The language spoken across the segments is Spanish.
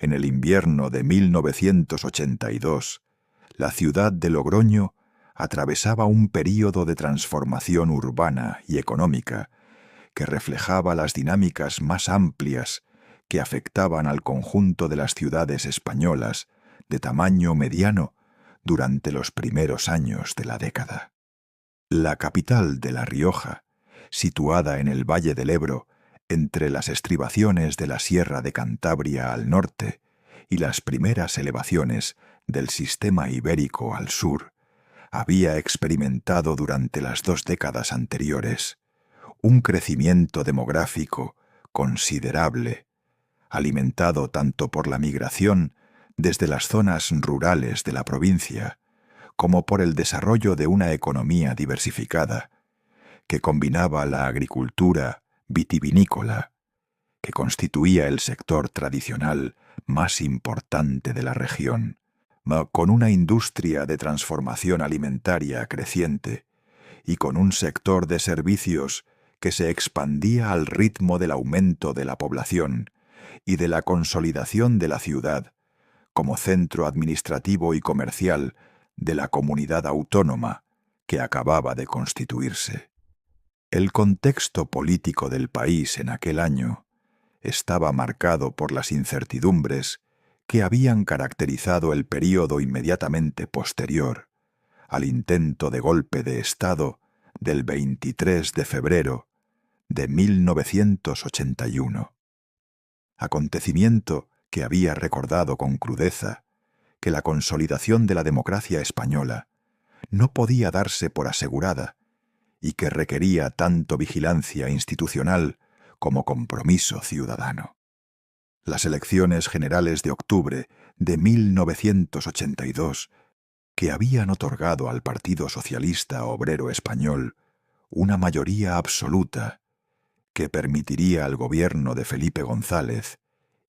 En el invierno de 1982, la ciudad de Logroño atravesaba un período de transformación urbana y económica que reflejaba las dinámicas más amplias que afectaban al conjunto de las ciudades españolas de tamaño mediano durante los primeros años de la década. La capital de La Rioja, situada en el Valle del Ebro, entre las estribaciones de la Sierra de Cantabria al norte y las primeras elevaciones del sistema ibérico al sur, había experimentado durante las 2 décadas anteriores un crecimiento demográfico considerable, alimentado tanto por la migración desde las zonas rurales de la provincia como por el desarrollo de una economía diversificada que combinaba la agricultura vitivinícola, que constituía el sector tradicional más importante de la región, con una industria de transformación alimentaria creciente y con un sector de servicios que se expandía al ritmo del aumento de la población y de la consolidación de la ciudad como centro administrativo y comercial de la comunidad autónoma que acababa de constituirse. El contexto político del país en aquel año estaba marcado por las incertidumbres que habían caracterizado el período inmediatamente posterior al intento de golpe de Estado del 23 de febrero de 1981. Acontecimiento que había recordado con crudeza que la consolidación de la democracia española no podía darse por asegurada y que requería tanto vigilancia institucional como compromiso ciudadano. Las elecciones generales de octubre de 1982, que habían otorgado al Partido Socialista Obrero Español una mayoría absoluta que permitiría al gobierno de Felipe González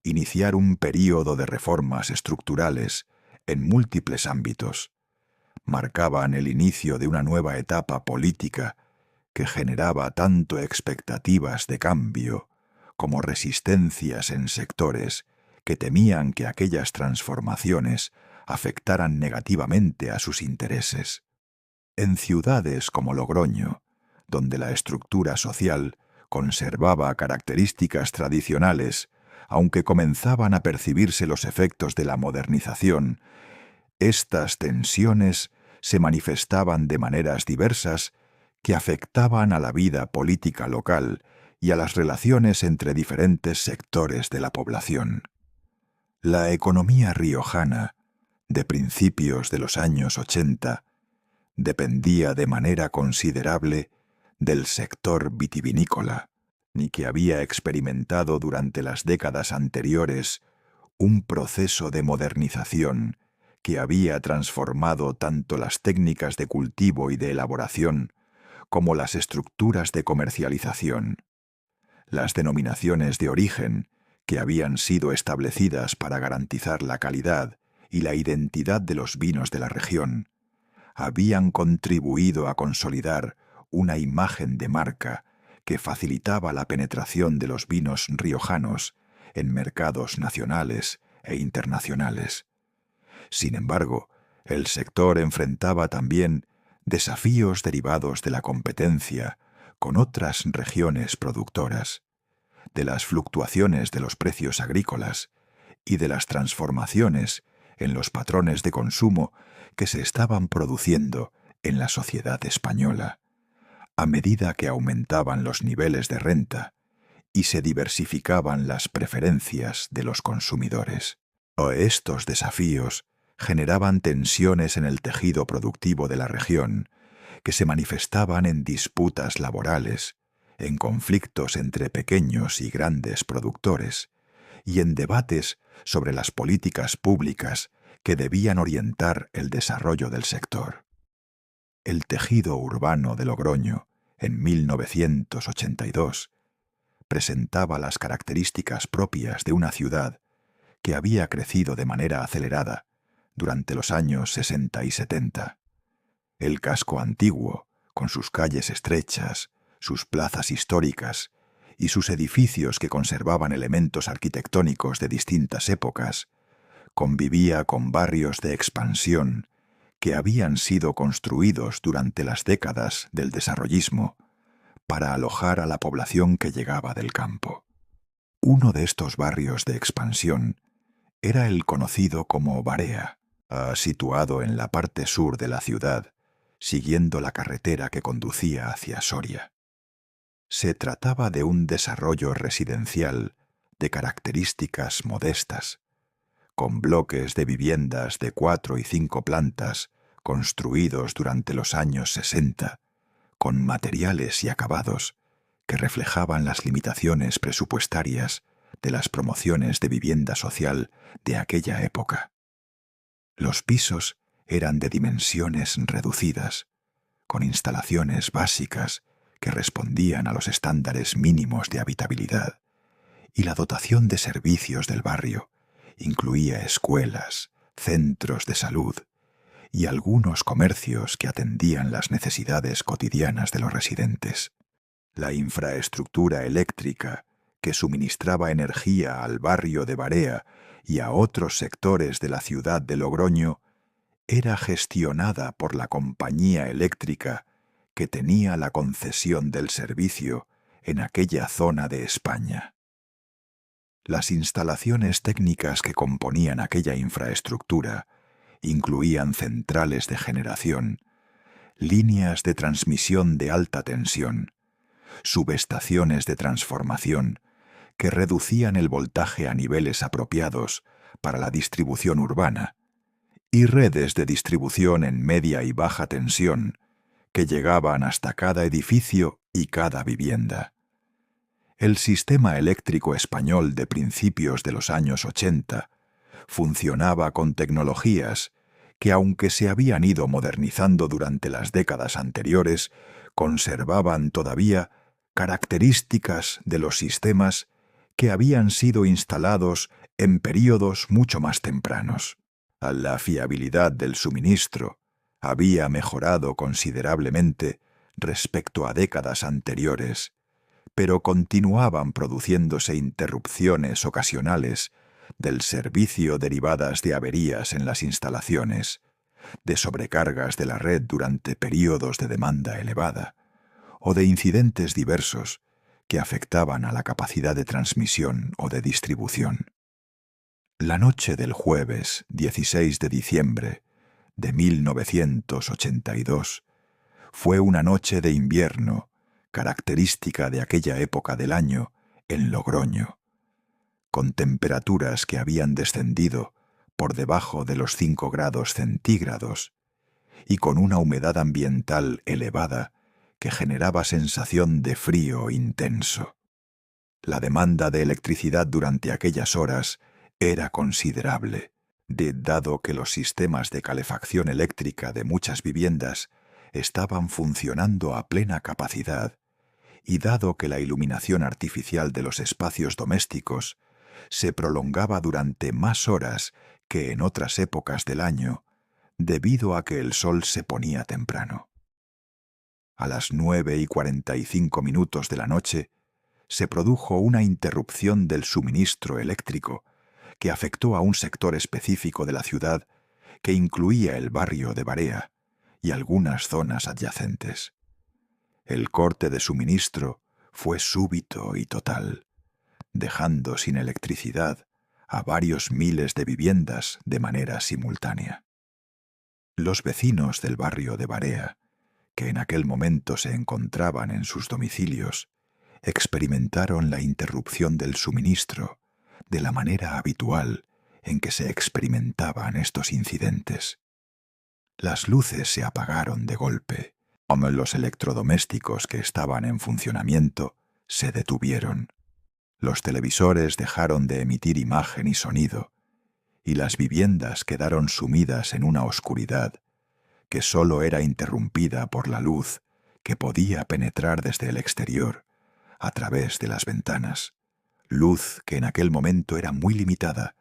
iniciar un período de reformas estructurales en múltiples ámbitos, marcaban el inicio de una nueva etapa política que generaba tanto expectativas de cambio como resistencias en sectores que temían que aquellas transformaciones afectaran negativamente a sus intereses. En ciudades como Logroño, donde la estructura social conservaba características tradicionales, aunque comenzaban a percibirse los efectos de la modernización, estas tensiones se manifestaban de maneras diversas que afectaban a la vida política local y a las relaciones entre diferentes sectores de la población. La economía riojana, de principios de los años 80, dependía de manera considerable del sector vitivinícola, ni que había experimentado durante las décadas anteriores un proceso de modernización que había transformado tanto las técnicas de cultivo y de elaboración como las estructuras de comercialización. Las denominaciones de origen, que habían sido establecidas para garantizar la calidad y la identidad de los vinos de la región, habían contribuido a consolidar una imagen de marca que facilitaba la penetración de los vinos riojanos en mercados nacionales e internacionales. Sin embargo, el sector enfrentaba también desafíos derivados de la competencia con otras regiones productoras, de las fluctuaciones de los precios agrícolas y de las transformaciones en los patrones de consumo que se estaban produciendo en la sociedad española, a medida que aumentaban los niveles de renta y se diversificaban las preferencias de los consumidores. Estos desafíos generaban tensiones en el tejido productivo de la región, que se manifestaban en disputas laborales, en conflictos entre pequeños y grandes productores, y en debates sobre las políticas públicas que debían orientar el desarrollo del sector. El tejido urbano de Logroño, en 1982, presentaba las características propias de una ciudad que había crecido de manera acelerada durante los años 60 y 70. El casco antiguo, con sus calles estrechas, sus plazas históricas y sus edificios que conservaban elementos arquitectónicos de distintas épocas, convivía con barrios de expansión que habían sido construidos durante las décadas del desarrollismo para alojar a la población que llegaba del campo. Uno de estos barrios de expansión era el conocido como Barea, situado en la parte sur de la ciudad, siguiendo la carretera que conducía hacia Soria. Se trataba de un desarrollo residencial de características modestas, con bloques de viviendas de 4 y 5 plantas construidos durante los años 60, con materiales y acabados que reflejaban las limitaciones presupuestarias de las promociones de vivienda social de aquella época. Los pisos eran de dimensiones reducidas, con instalaciones básicas que respondían a los estándares mínimos de habitabilidad, y la dotación de servicios del barrio incluía escuelas, centros de salud y algunos comercios que atendían las necesidades cotidianas de los residentes. La infraestructura eléctrica que suministraba energía al barrio de Barea y a otros sectores de la ciudad de Logroño era gestionada por la compañía eléctrica que tenía la concesión del servicio en aquella zona de España. Las instalaciones técnicas que componían aquella infraestructura incluían centrales de generación, líneas de transmisión de alta tensión, subestaciones de transformación que reducían el voltaje a niveles apropiados para la distribución urbana, y redes de distribución en media y baja tensión que llegaban hasta cada edificio y cada vivienda. El sistema eléctrico español de principios de los años 80 funcionaba con tecnologías que, aunque se habían ido modernizando durante las décadas anteriores, conservaban todavía características de los sistemas que habían sido instalados en períodos mucho más tempranos. La fiabilidad del suministro había mejorado considerablemente respecto a décadas anteriores, pero continuaban produciéndose interrupciones ocasionales del servicio derivadas de averías en las instalaciones, de sobrecargas de la red durante períodos de demanda elevada, o de incidentes diversos que afectaban a la capacidad de transmisión o de distribución. La noche del jueves 16 de diciembre de 1982 fue una noche de invierno característica de aquella época del año en Logroño, con temperaturas que habían descendido por debajo de los 5 grados centígrados y con una humedad ambiental elevada que generaba sensación de frío intenso. La demanda de electricidad durante aquellas horas era considerable, dado que los sistemas de calefacción eléctrica de muchas viviendas estaban funcionando a plena capacidad, y dado que la iluminación artificial de los espacios domésticos se prolongaba durante más horas que en otras épocas del año, debido a que el sol se ponía temprano. A las 9:45 de la noche se produjo una interrupción del suministro eléctrico que afectó a un sector específico de la ciudad que incluía el barrio de Barea y algunas zonas adyacentes. El corte de suministro fue súbito y total, dejando sin electricidad a varios miles de viviendas de manera simultánea. Los vecinos del barrio de Barea, que en aquel momento se encontraban en sus domicilios, experimentaron la interrupción del suministro de la manera habitual en que se experimentaban estos incidentes. Las luces se apagaron de golpe, como los electrodomésticos que estaban en funcionamiento se detuvieron. Los televisores dejaron de emitir imagen y sonido, y las viviendas quedaron sumidas en una oscuridad que sólo era interrumpida por la luz que podía penetrar desde el exterior a través de las ventanas, luz que en aquel momento era muy limitada,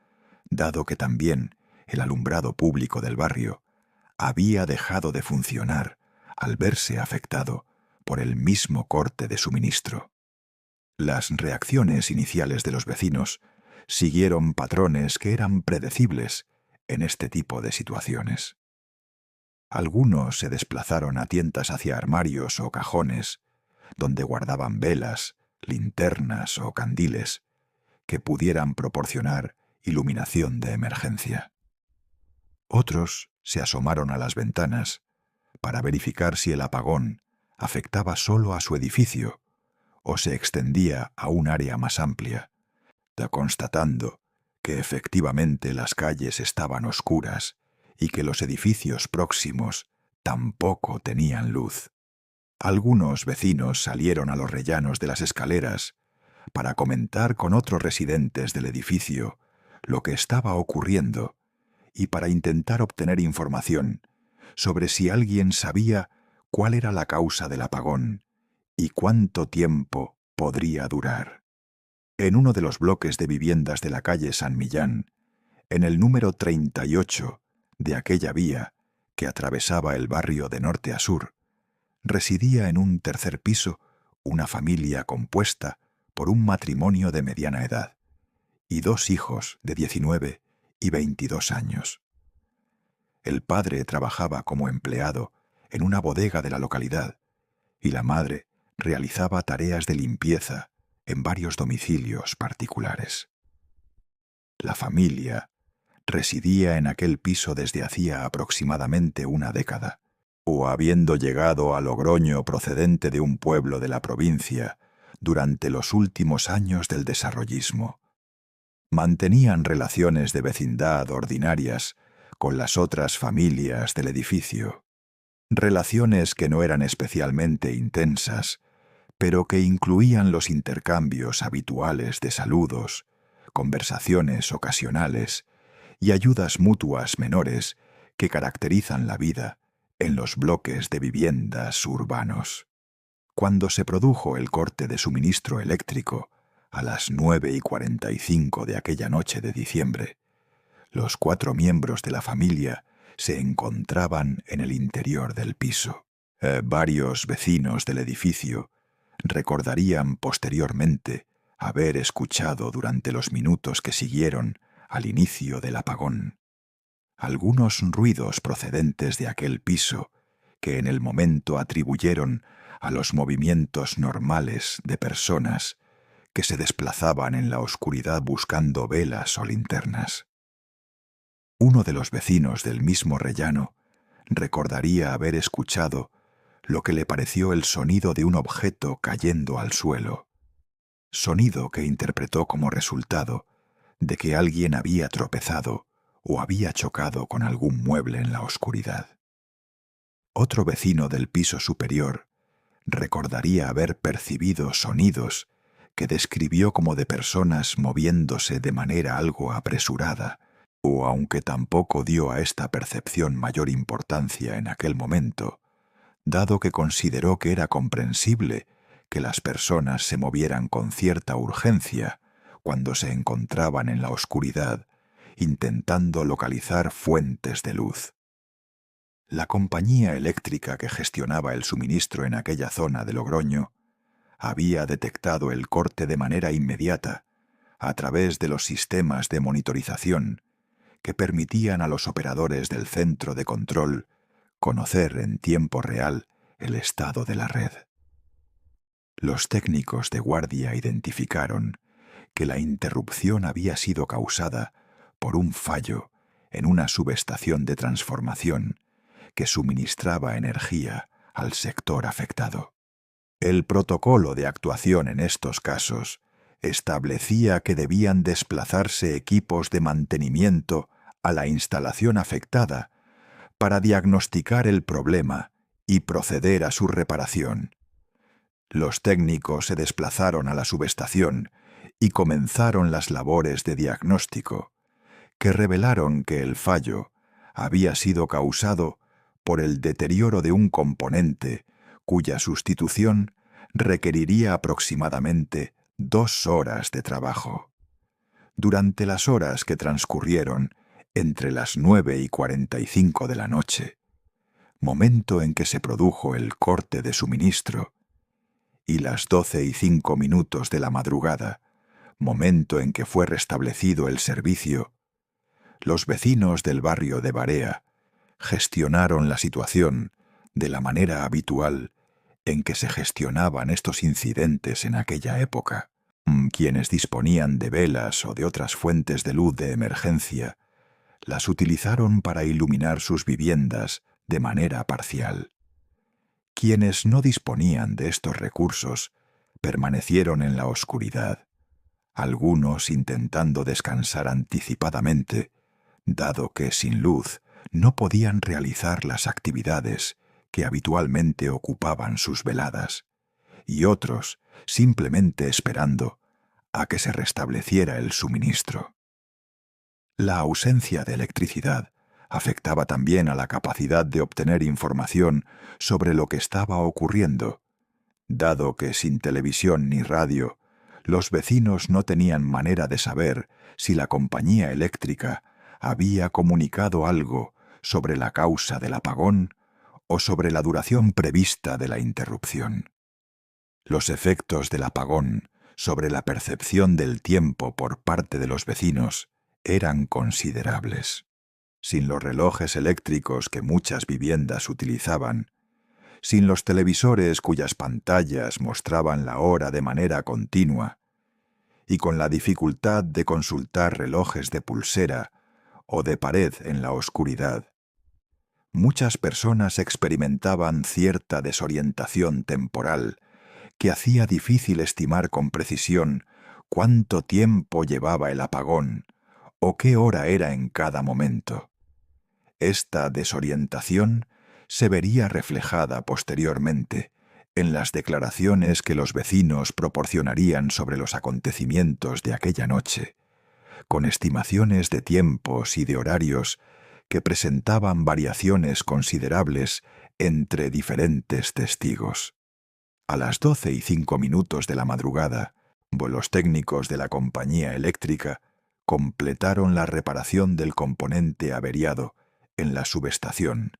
dado que también el alumbrado público del barrio había dejado de funcionar al verse afectado por el mismo corte de suministro. Las reacciones iniciales de los vecinos siguieron patrones que eran predecibles en este tipo de situaciones. Algunos se desplazaron a tientas hacia armarios o cajones, donde guardaban velas, linternas o candiles que pudieran proporcionar iluminación de emergencia. Otros se asomaron a las ventanas para verificar si el apagón afectaba solo a su edificio o se extendía a un área más amplia, constatando que efectivamente las calles estaban oscuras y que los edificios próximos tampoco tenían luz. Algunos vecinos salieron a los rellanos de las escaleras para comentar con otros residentes del edificio lo que estaba ocurriendo y para intentar obtener información sobre si alguien sabía cuál era la causa del apagón y cuánto tiempo podría durar. En uno de los bloques de viviendas de la calle San Millán, en el número 38 de aquella vía que atravesaba el barrio de norte a sur, residía en un tercer piso una familia compuesta por un matrimonio de mediana edad y dos hijos de 19 y 22 años. El padre trabajaba como empleado en una bodega de la localidad y la madre realizaba tareas de limpieza en varios domicilios particulares. La familia residía en aquel piso desde hacía aproximadamente una década, o habiendo llegado a Logroño procedente de un pueblo de la provincia durante los últimos años del desarrollismo. Mantenían relaciones de vecindad ordinarias con las otras familias del edificio, relaciones que no eran especialmente intensas, pero que incluían los intercambios habituales de saludos, conversaciones ocasionales y ayudas mutuas menores que caracterizan la vida en los bloques de viviendas urbanos. Cuando se produjo el corte de suministro eléctrico a las 9:45 de aquella noche de diciembre, los 4 miembros de la familia se encontraban en el interior del piso. Varios vecinos del edificio recordarían posteriormente haber escuchado durante los minutos que siguieron al inicio del apagón algunos ruidos procedentes de aquel piso que en el momento atribuyeron a los movimientos normales de personas que se desplazaban en la oscuridad buscando velas o linternas. Uno de los vecinos del mismo rellano recordaría haber escuchado lo que le pareció el sonido de un objeto cayendo al suelo, sonido que interpretó como resultado de que alguien había tropezado o había chocado con algún mueble en la oscuridad. Otro vecino del piso superior recordaría haber percibido sonidos que describió como de personas moviéndose de manera algo apresurada, o aunque tampoco dio a esta percepción mayor importancia en aquel momento, dado que consideró que era comprensible que las personas se movieran con cierta urgencia cuando se encontraban en la oscuridad, intentando localizar fuentes de luz. La compañía eléctrica que gestionaba el suministro en aquella zona de Logroño había detectado el corte de manera inmediata a través de los sistemas de monitorización que permitían a los operadores del centro de control conocer en tiempo real el estado de la red. Los técnicos de guardia identificaron que la interrupción había sido causada por un fallo en una subestación de transformación que suministraba energía al sector afectado. El protocolo de actuación en estos casos establecía que debían desplazarse equipos de mantenimiento a la instalación afectada para diagnosticar el problema y proceder a su reparación. Los técnicos se desplazaron a la subestación y comenzaron las labores de diagnóstico, que revelaron que el fallo había sido causado por el deterioro de un componente cuya sustitución requeriría aproximadamente 2 horas de trabajo. Durante las horas que transcurrieron entre las 9:45 de la noche, momento en que se produjo el corte de suministro, y las 12:05 de la madrugada, momento en que fue restablecido el servicio, los vecinos del barrio de Barea gestionaron la situación de la manera habitual en que se gestionaban estos incidentes en aquella época. Quienes disponían de velas o de otras fuentes de luz de emergencia las utilizaron para iluminar sus viviendas de manera parcial. Quienes no disponían de estos recursos permanecieron en la oscuridad, algunos intentando descansar anticipadamente, dado que sin luz no podían realizar las actividades que habitualmente ocupaban sus veladas, y otros simplemente esperando a que se restableciera el suministro. La ausencia de electricidad afectaba también a la capacidad de obtener información sobre lo que estaba ocurriendo, dado que sin televisión ni radio, los vecinos no tenían manera de saber si la compañía eléctrica había comunicado algo sobre la causa del apagón o sobre la duración prevista de la interrupción. Los efectos del apagón sobre la percepción del tiempo por parte de los vecinos eran considerables. Sin los relojes eléctricos que muchas viviendas utilizaban, sin los televisores cuyas pantallas mostraban la hora de manera continua, y con la dificultad de consultar relojes de pulsera o de pared en la oscuridad, muchas personas experimentaban cierta desorientación temporal que hacía difícil estimar con precisión cuánto tiempo llevaba el apagón o qué hora era en cada momento. Esta desorientación se vería reflejada posteriormente en las declaraciones que los vecinos proporcionarían sobre los acontecimientos de aquella noche, con estimaciones de tiempos y de horarios que presentaban variaciones considerables entre diferentes testigos. A las 12:05 de la madrugada, los técnicos de la compañía eléctrica completaron la reparación del componente averiado en la subestación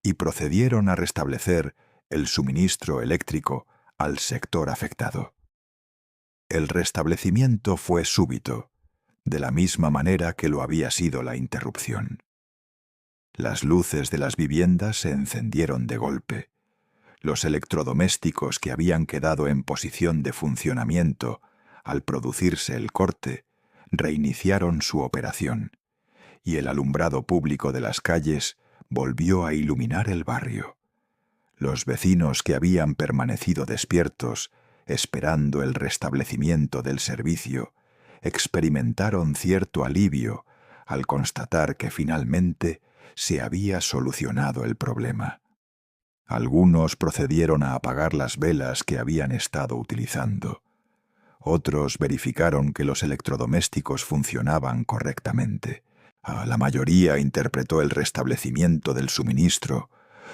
y procedieron a restablecer el suministro eléctrico al sector afectado. El restablecimiento fue súbito, de la misma manera que lo había sido la interrupción. Las luces de las viviendas se encendieron de golpe. Los electrodomésticos que habían quedado en posición de funcionamiento al producirse el corte reiniciaron su operación, y el alumbrado público de las calles volvió a iluminar el barrio. Los vecinos que habían permanecido despiertos, esperando el restablecimiento del servicio, experimentaron cierto alivio al constatar que finalmente se había solucionado el problema. Algunos procedieron a apagar las velas que habían estado utilizando. Otros verificaron que los electrodomésticos funcionaban correctamente. La mayoría interpretó el restablecimiento del suministro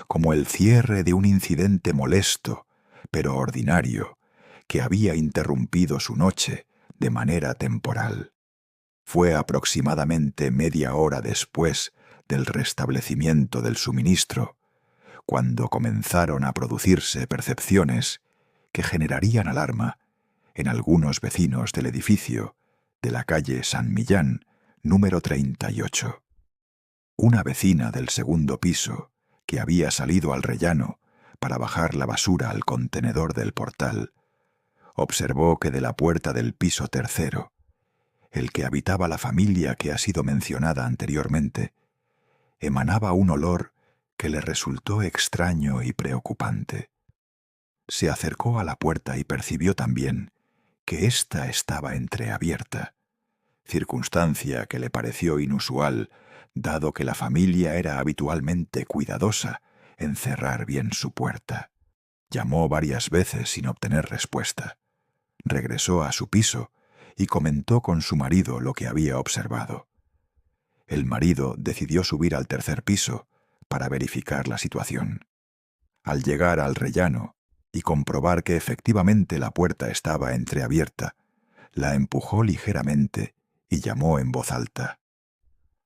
como el cierre de un incidente molesto, pero ordinario, que había interrumpido su noche de manera temporal. Fue aproximadamente media hora después del restablecimiento del suministro, cuando comenzaron a producirse percepciones que generarían alarma en algunos vecinos del edificio de la calle San Millán, número 38. Una vecina del segundo piso, que había salido al rellano para bajar la basura al contenedor del portal, observó que de la puerta del piso tercero, el que habitaba la familia que ha sido mencionada anteriormente, emanaba un olor que le resultó extraño y preocupante. Se acercó a la puerta y percibió también que ésta estaba entreabierta, circunstancia que le pareció inusual, dado que la familia era habitualmente cuidadosa en cerrar bien su puerta. Llamó varias veces sin obtener respuesta. Regresó a su piso y comentó con su marido lo que había observado. El marido decidió subir al tercer piso para verificar la situación. Al llegar al rellano y comprobar que efectivamente la puerta estaba entreabierta, la empujó ligeramente y llamó en voz alta.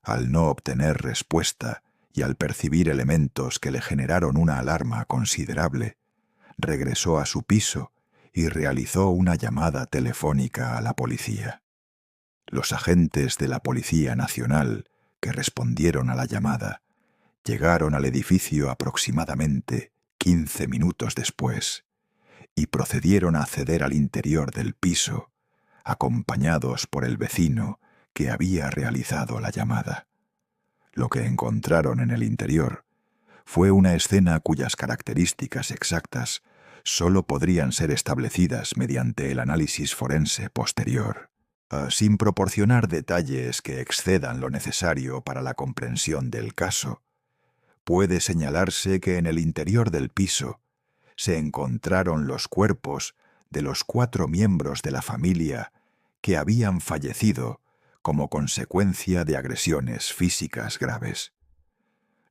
Al no obtener respuesta y al percibir elementos que le generaron una alarma considerable, regresó a su piso y realizó una llamada telefónica a la policía. Los agentes de la Policía Nacional que respondieron a la llamada llegaron al edificio aproximadamente 15 minutos después y procedieron a acceder al interior del piso, acompañados por el vecino que había realizado la llamada. Lo que encontraron en el interior fue una escena cuyas características exactas sólo podrían ser establecidas mediante el análisis forense posterior. Sin proporcionar detalles que excedan lo necesario para la comprensión del caso, puede señalarse que en el interior del piso se encontraron los cuerpos de los 4 miembros de la familia que habían fallecido como consecuencia de agresiones físicas graves.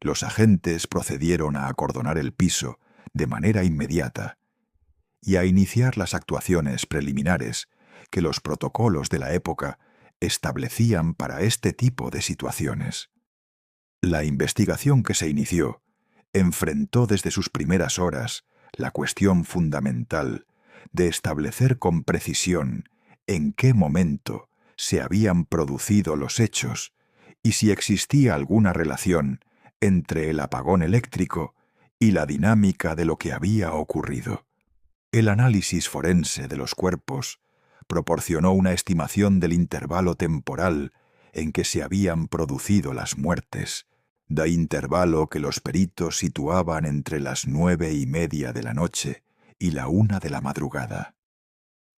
Los agentes procedieron a acordonar el piso de manera inmediata y a iniciar las actuaciones preliminares que los protocolos de la época establecían para este tipo de situaciones. La investigación que se inició enfrentó desde sus primeras horas la cuestión fundamental de establecer con precisión en qué momento se habían producido los hechos y si existía alguna relación entre el apagón eléctrico y la dinámica de lo que había ocurrido. El análisis forense de los cuerpos proporcionó una estimación del intervalo temporal en que se habían producido las muertes, de intervalo que los peritos situaban entre las 9:30 de la noche y la 1 de la madrugada.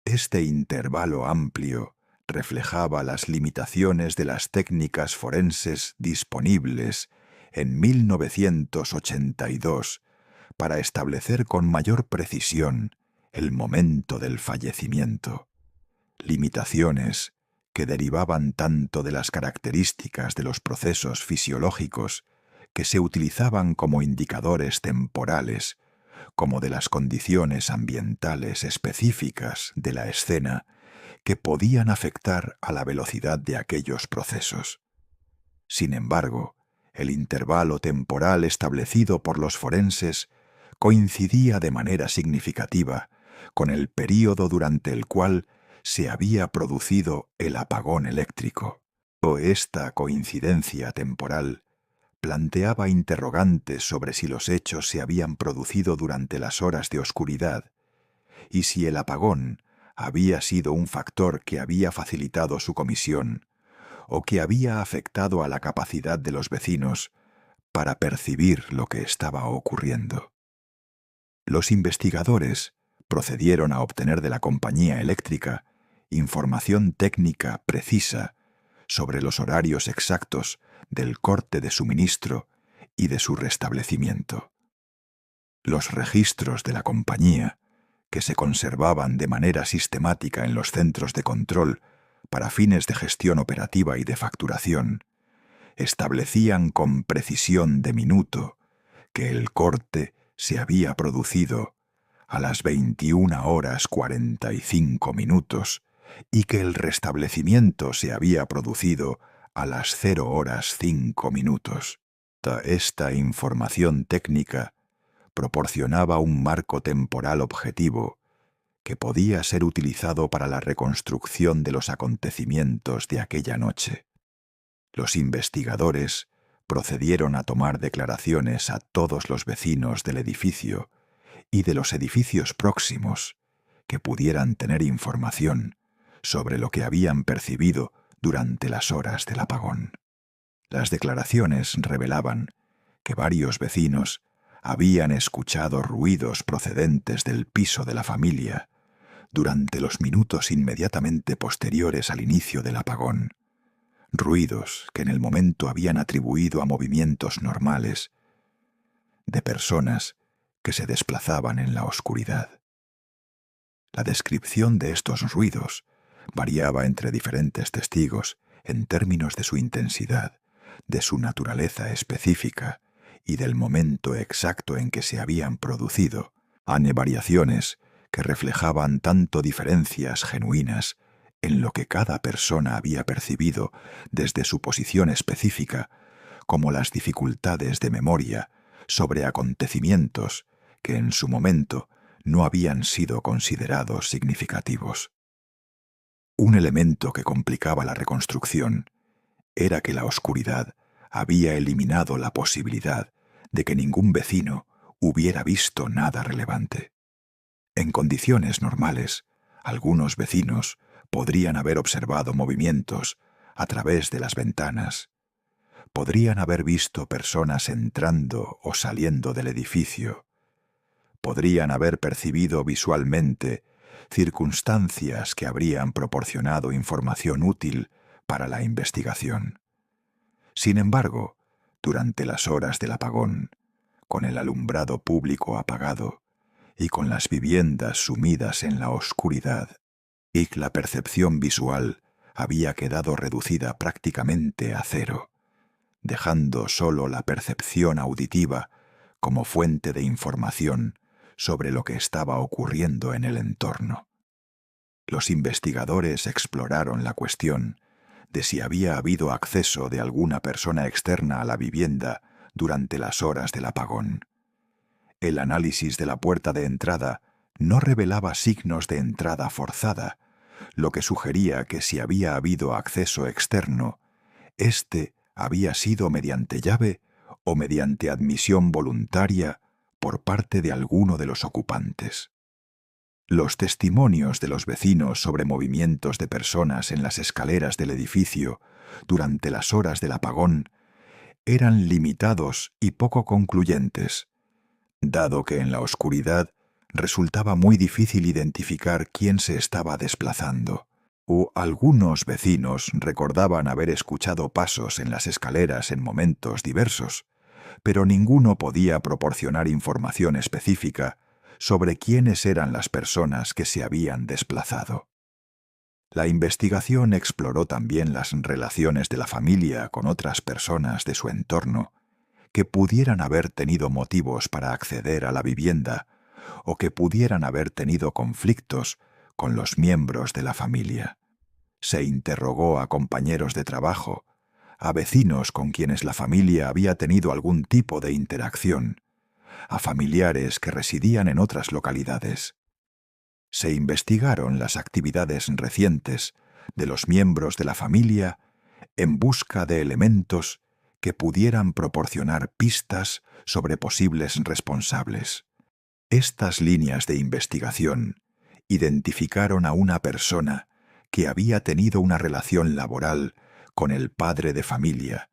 Este intervalo amplio reflejaba las limitaciones de las técnicas forenses disponibles en 1982 para establecer con mayor precisión el momento del fallecimiento. Limitaciones que derivaban tanto de las características de los procesos fisiológicos que se utilizaban como indicadores temporales, como de las condiciones ambientales específicas de la escena que podían afectar a la velocidad de aquellos procesos. Sin embargo, el intervalo temporal establecido por los forenses coincidía de manera significativa con el período durante el cual se había producido el apagón eléctrico. Esta coincidencia temporal planteaba interrogantes sobre si los hechos se habían producido durante las horas de oscuridad y si el apagón había sido un factor que había facilitado su comisión o que había afectado a la capacidad de los vecinos para percibir lo que estaba ocurriendo. Los investigadores procedieron a obtener de la compañía eléctrica información técnica precisa sobre los horarios exactos del corte de suministro y de su restablecimiento. Los registros de la compañía, que se conservaban de manera sistemática en los centros de control para fines de gestión operativa y de facturación, establecían con precisión de minuto que el corte se había producido a las 21:45 y que el restablecimiento se había producido a las 0:05. Esta información técnica proporcionaba un marco temporal objetivo que podía ser utilizado para la reconstrucción de los acontecimientos de aquella noche. Los investigadores procedieron a tomar declaraciones a todos los vecinos del edificio y de los edificios próximos que pudieran tener información sobre lo que habían percibido durante las horas del apagón. Las declaraciones revelaban que varios vecinos habían escuchado ruidos procedentes del piso de la familia durante los minutos inmediatamente posteriores al inicio del apagón, ruidos que en el momento habían atribuido a movimientos normales de personas que se desplazaban en la oscuridad. La descripción de estos ruidos variaba entre diferentes testigos en términos de su intensidad, de su naturaleza específica y del momento exacto en que se habían producido, variaciones que reflejaban tanto diferencias genuinas en lo que cada persona había percibido desde su posición específica, como las dificultades de memoria sobre acontecimientos que en su momento no habían sido considerados significativos. Un elemento que complicaba la reconstrucción era que la oscuridad había eliminado la posibilidad de que ningún vecino hubiera visto nada relevante. En condiciones normales, algunos vecinos podrían haber observado movimientos a través de las ventanas. Podrían haber visto personas entrando o saliendo del edificio. Podrían haber percibido visualmente circunstancias que habrían proporcionado información útil para la investigación. Sin embargo, durante las horas del apagón, con el alumbrado público apagado y con las viviendas sumidas en la oscuridad, y la percepción visual había quedado reducida prácticamente a cero, dejando solo la percepción auditiva como fuente de información sobre lo que estaba ocurriendo en el entorno. Los investigadores exploraron la cuestión de si había habido acceso de alguna persona externa a la vivienda durante las horas del apagón. El análisis de la puerta de entrada no revelaba signos de entrada forzada, lo que sugería que si había habido acceso externo, este había sido mediante llave o mediante admisión voluntaria por parte de alguno de los ocupantes. Los testimonios de los vecinos sobre movimientos de personas en las escaleras del edificio durante las horas del apagón eran limitados y poco concluyentes, dado que en la oscuridad resultaba muy difícil identificar quién se estaba desplazando. Algunos vecinos recordaban haber escuchado pasos en las escaleras en momentos diversos, pero ninguno podía proporcionar información específica sobre quiénes eran las personas que se habían desplazado. La investigación exploró también las relaciones de la familia con otras personas de su entorno que pudieran haber tenido motivos para acceder a la vivienda o que pudieran haber tenido conflictos con los miembros de la familia. Se interrogó a compañeros de trabajo, a vecinos con quienes la familia había tenido algún tipo de interacción, a familiares que residían en otras localidades. Se investigaron las actividades recientes de los miembros de la familia en busca de elementos que pudieran proporcionar pistas sobre posibles responsables. Estas líneas de investigación identificaron a una persona que había tenido una relación laboral con el padre de familia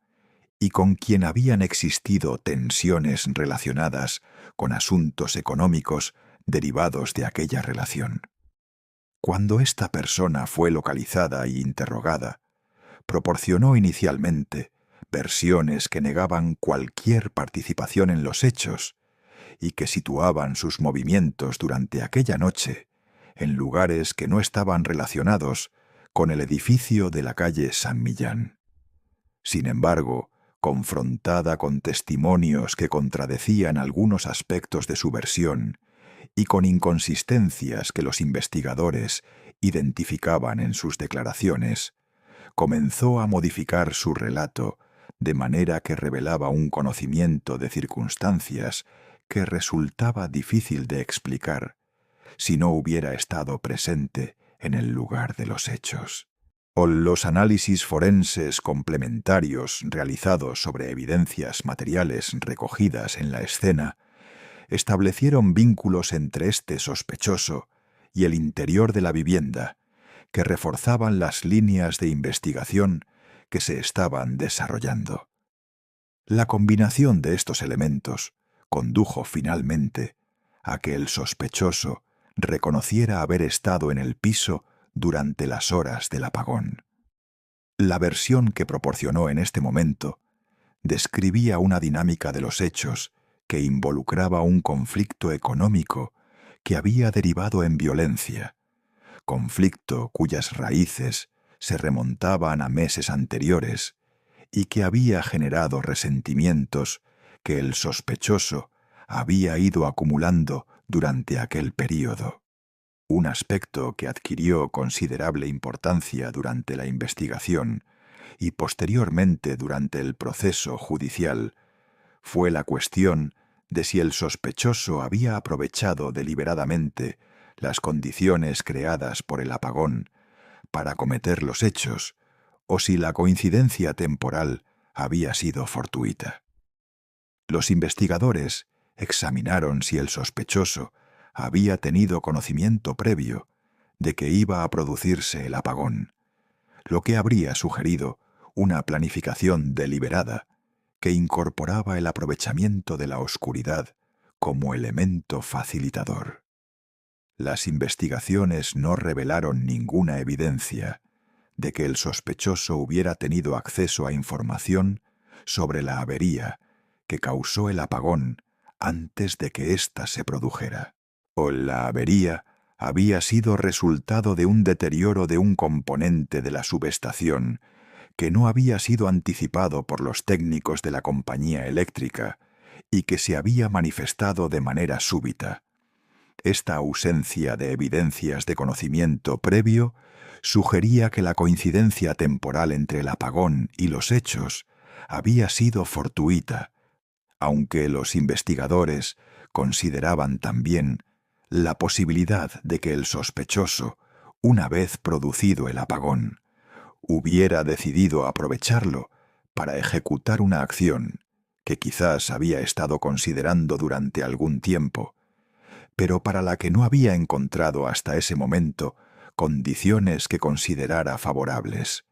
y con quien habían existido tensiones relacionadas con asuntos económicos derivados de aquella relación. Cuando esta persona fue localizada e interrogada, proporcionó inicialmente versiones que negaban cualquier participación en los hechos y que situaban sus movimientos durante aquella noche en lugares que no estaban relacionados con el edificio de la calle San Millán. Sin embargo, confrontada con testimonios que contradecían algunos aspectos de su versión y con inconsistencias que los investigadores identificaban en sus declaraciones, comenzó a modificar su relato de manera que revelaba un conocimiento de circunstancias que resultaba difícil de explicar si no hubiera estado presente en el lugar de los hechos. Los análisis forenses complementarios realizados sobre evidencias materiales recogidas en la escena establecieron vínculos entre este sospechoso y el interior de la vivienda que reforzaban las líneas de investigación que se estaban desarrollando. La combinación de estos elementos condujo finalmente a que el sospechoso reconociera haber estado en el piso durante las horas del apagón. La versión que proporcionó en este momento describía una dinámica de los hechos que involucraba un conflicto económico que había derivado en violencia, conflicto cuyas raíces se remontaban a meses anteriores y que había generado resentimientos que el sospechoso había ido acumulando durante aquel período. Un aspecto que adquirió considerable importancia durante la investigación y posteriormente durante el proceso judicial fue la cuestión de si el sospechoso había aprovechado deliberadamente las condiciones creadas por el apagón para cometer los hechos, o si la coincidencia temporal había sido fortuita. Los investigadores examinaron si el sospechoso había tenido conocimiento previo de que iba a producirse el apagón, lo que habría sugerido una planificación deliberada que incorporaba el aprovechamiento de la oscuridad como elemento facilitador. Las investigaciones no revelaron ninguna evidencia de que el sospechoso hubiera tenido acceso a información sobre la avería que causó el apagón antes de que ésta se produjera, o la avería había sido resultado de un deterioro de un componente de la subestación que no había sido anticipado por los técnicos de la compañía eléctrica y que se había manifestado de manera súbita. Esta ausencia de evidencias de conocimiento previo sugería que la coincidencia temporal entre el apagón y los hechos había sido fortuita, aunque los investigadores consideraban también la posibilidad de que el sospechoso, una vez producido el apagón, hubiera decidido aprovecharlo para ejecutar una acción que quizás había estado considerando durante algún tiempo, pero para la que no había encontrado hasta ese momento condiciones que considerara favorables.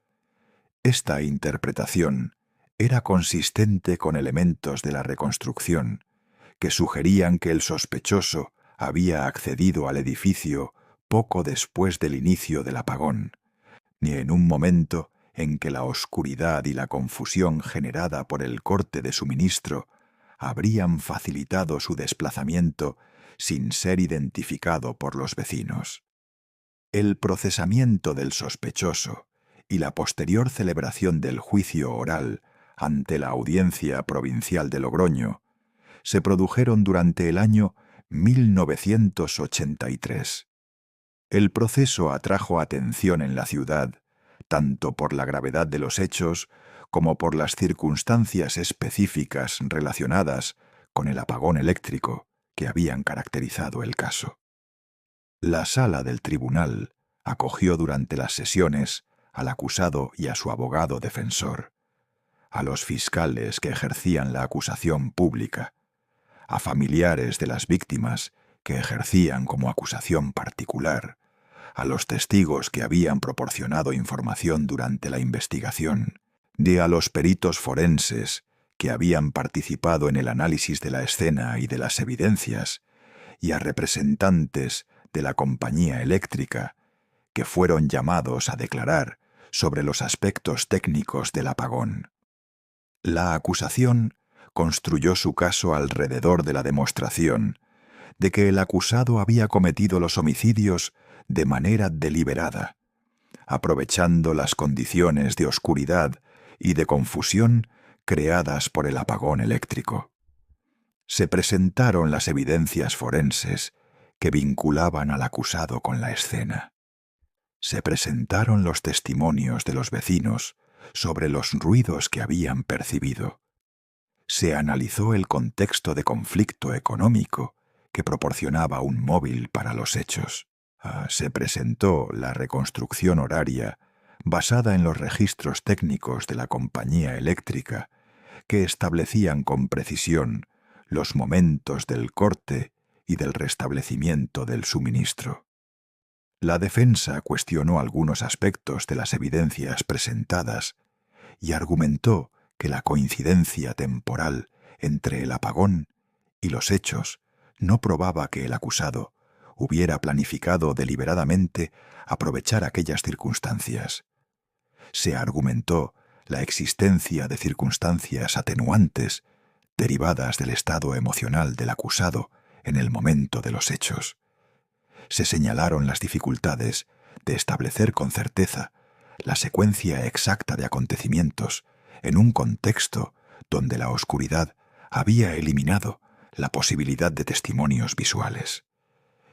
Esta interpretación era consistente con elementos de la reconstrucción que sugerían que el sospechoso había accedido al edificio poco después del inicio del apagón, ni en un momento en que la oscuridad y la confusión generada por el corte de suministro habrían facilitado su desplazamiento sin ser identificado por los vecinos. El procesamiento del sospechoso y la posterior celebración del juicio oral ante la Audiencia Provincial de Logroño se produjeron durante el año 1983. El proceso atrajo atención en la ciudad, tanto por la gravedad de los hechos como por las circunstancias específicas relacionadas con el apagón eléctrico que habían caracterizado el caso. La sala del tribunal acogió durante las sesiones al acusado y a su abogado defensor, a los fiscales que ejercían la acusación pública, a familiares de las víctimas que ejercían como acusación particular, a los testigos que habían proporcionado información durante la investigación, a los peritos forenses que habían participado en el análisis de la escena y de las evidencias, y a representantes de la compañía eléctrica que fueron llamados a declarar sobre los aspectos técnicos del apagón. La acusación construyó su caso alrededor de la demostración de que el acusado había cometido los homicidios de manera deliberada, aprovechando las condiciones de oscuridad y de confusión creadas por el apagón eléctrico. Se presentaron las evidencias forenses que vinculaban al acusado con la escena. Se presentaron los testimonios de los vecinos sobre los ruidos que habían percibido. Se analizó el contexto de conflicto económico que proporcionaba un móvil para los hechos. Se presentó la reconstrucción horaria basada en los registros técnicos de la compañía eléctrica que establecían con precisión los momentos del corte y del restablecimiento del suministro. La defensa cuestionó algunos aspectos de las evidencias presentadas y argumentó que la coincidencia temporal entre el apagón y los hechos no probaba que el acusado hubiera planificado deliberadamente aprovechar aquellas circunstancias. Se argumentó la existencia de circunstancias atenuantes derivadas del estado emocional del acusado en el momento de los hechos. Se señalaron las dificultades de establecer con certeza la secuencia exacta de acontecimientos en un contexto donde la oscuridad había eliminado la posibilidad de testimonios visuales.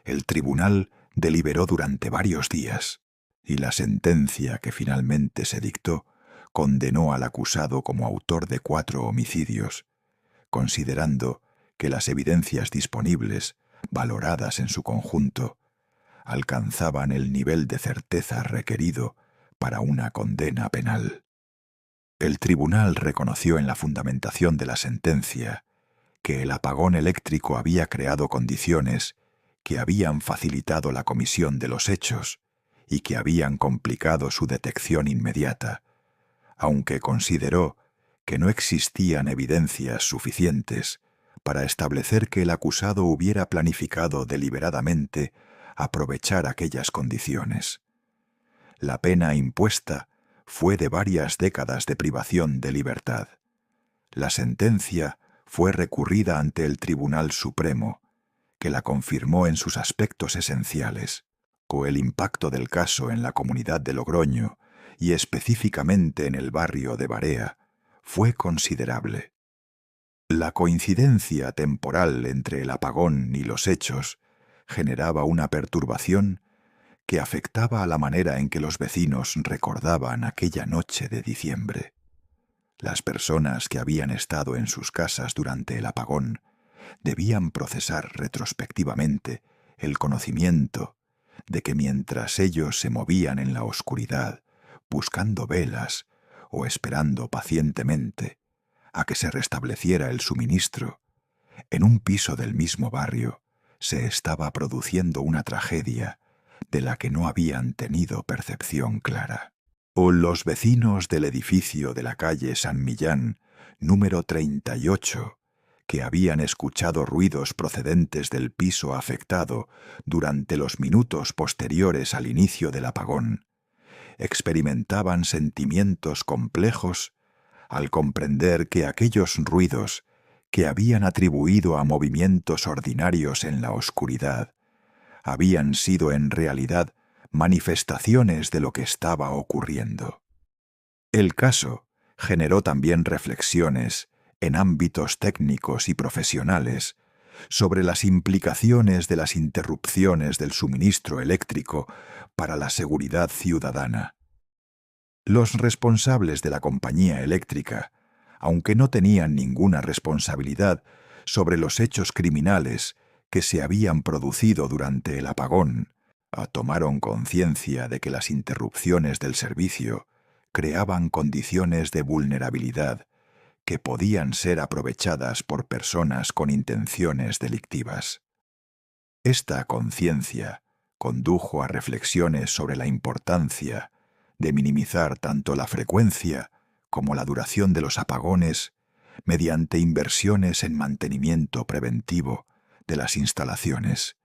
El tribunal deliberó durante varios días y la sentencia que finalmente se dictó condenó al acusado como autor de 4 homicidios, considerando que las evidencias disponibles, valoradas en su conjunto, alcanzaban el nivel de certeza requerido para una condena penal. El tribunal reconoció en la fundamentación de la sentencia que el apagón eléctrico había creado condiciones que habían facilitado la comisión de los hechos y que habían complicado su detección inmediata, aunque consideró que no existían evidencias suficientes para establecer que el acusado hubiera planificado deliberadamente aprovechar aquellas condiciones. La pena impuesta fue de varias décadas de privación de libertad. La sentencia fue recurrida ante el Tribunal Supremo, que la confirmó en sus aspectos esenciales, el impacto del caso en la comunidad de Logroño y específicamente en el barrio de Barea fue considerable. La coincidencia temporal entre el apagón y los hechos generaba una perturbación que afectaba a la manera en que los vecinos recordaban aquella noche de diciembre. Las personas que habían estado en sus casas durante el apagón debían procesar retrospectivamente el conocimiento de que mientras ellos se movían en la oscuridad, buscando velas o esperando pacientemente a que se restableciera el suministro, en un piso del mismo barrio se estaba produciendo una tragedia de la que no habían tenido percepción clara. O los vecinos del edificio de la calle San Millán, número 38, que habían escuchado ruidos procedentes del piso afectado durante los minutos posteriores al inicio del apagón, experimentaban sentimientos complejos al comprender que aquellos ruidos que habían atribuido a movimientos ordinarios en la oscuridad habían sido en realidad manifestaciones de lo que estaba ocurriendo. El caso generó también reflexiones en ámbitos técnicos y profesionales sobre las implicaciones de las interrupciones del suministro eléctrico para la seguridad ciudadana. Los responsables de la compañía eléctrica, aunque no tenían ninguna responsabilidad sobre los hechos criminales que se habían producido durante el apagón, tomaron conciencia de que las interrupciones del servicio creaban condiciones de vulnerabilidad que podían ser aprovechadas por personas con intenciones delictivas. Esta conciencia condujo a reflexiones sobre la importancia de minimizar tanto la frecuencia como la duración de los apagones mediante inversiones en mantenimiento preventivo de las instalaciones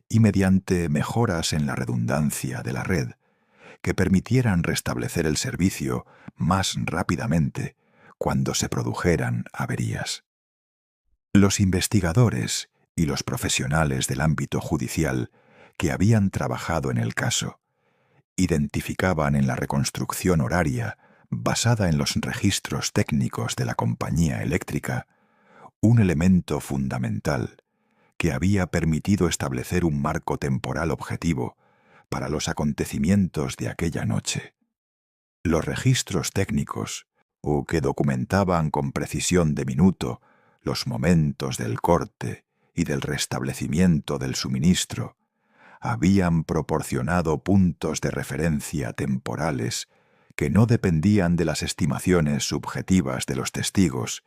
y mediante mejoras en la redundancia de la red que permitieran restablecer el servicio más rápidamente cuando se produjeran averías. Los investigadores y los profesionales del ámbito judicial que habían trabajado en el caso identificaban en la reconstrucción horaria basada en los registros técnicos de la compañía eléctrica un elemento fundamental que había permitido establecer un marco temporal objetivo para los acontecimientos de aquella noche. Los registros técnicos, o que documentaban con precisión de minuto los momentos del corte y del restablecimiento del suministro, habían proporcionado puntos de referencia temporales que no dependían de las estimaciones subjetivas de los testigos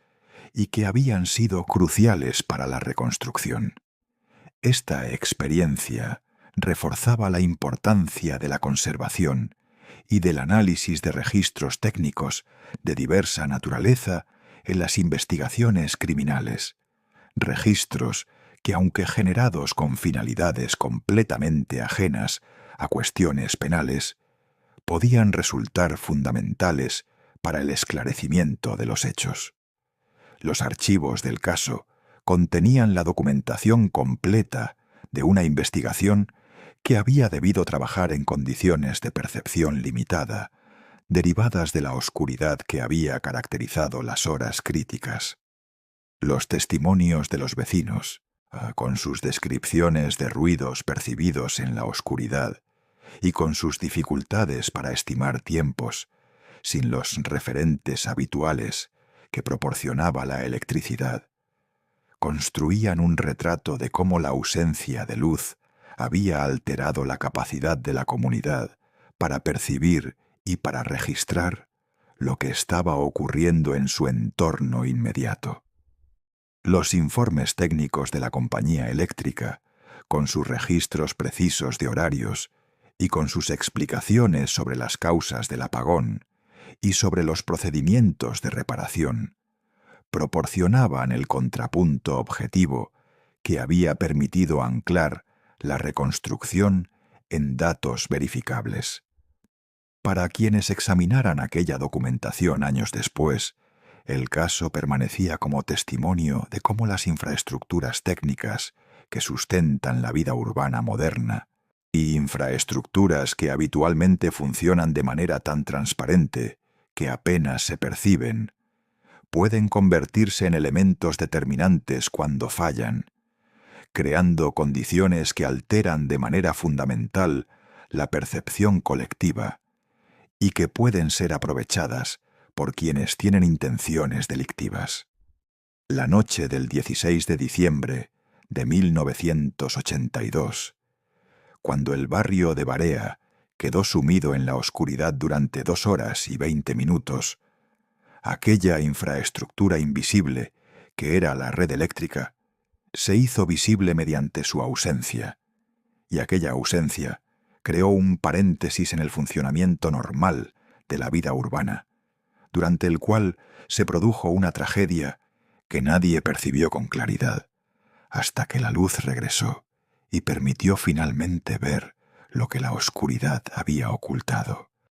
y que habían sido cruciales para la reconstrucción. Esta experiencia reforzaba la importancia de la conservación y del análisis de registros técnicos de diversa naturaleza en las investigaciones criminales, registros que, aunque generados con finalidades completamente ajenas a cuestiones penales, podían resultar fundamentales para el esclarecimiento de los hechos. Los archivos del caso contenían la documentación completa de una investigación que había debido trabajar en condiciones de percepción limitada, derivadas de la oscuridad que había caracterizado las horas críticas. Los testimonios de los vecinos, con sus descripciones de ruidos percibidos en la oscuridad y con sus dificultades para estimar tiempos, sin los referentes habituales que proporcionaba la electricidad, construían un retrato de cómo la ausencia de luz había alterado la capacidad de la comunidad para percibir y para registrar lo que estaba ocurriendo en su entorno inmediato. Los informes técnicos de la compañía eléctrica, con sus registros precisos de horarios y con sus explicaciones sobre las causas del apagón y sobre los procedimientos de reparación, proporcionaban el contrapunto objetivo que había permitido anclar la reconstrucción en datos verificables. Para quienes examinaran aquella documentación años después, el caso permanecía como testimonio de cómo las infraestructuras técnicas que sustentan la vida urbana moderna, y infraestructuras que habitualmente funcionan de manera tan transparente que apenas se perciben, pueden convertirse en elementos determinantes cuando fallan, creando condiciones que alteran de manera fundamental la percepción colectiva y que pueden ser aprovechadas por quienes tienen intenciones delictivas. La noche del 16 de diciembre de 1982, cuando el barrio de Barea quedó sumido en la oscuridad durante 2 horas y 20 minutos, aquella infraestructura invisible que era la red eléctrica se hizo visible mediante su ausencia, y aquella ausencia creó un paréntesis en el funcionamiento normal de la vida urbana, durante el cual se produjo una tragedia que nadie percibió con claridad, hasta que la luz regresó y permitió finalmente ver lo que la oscuridad había ocultado.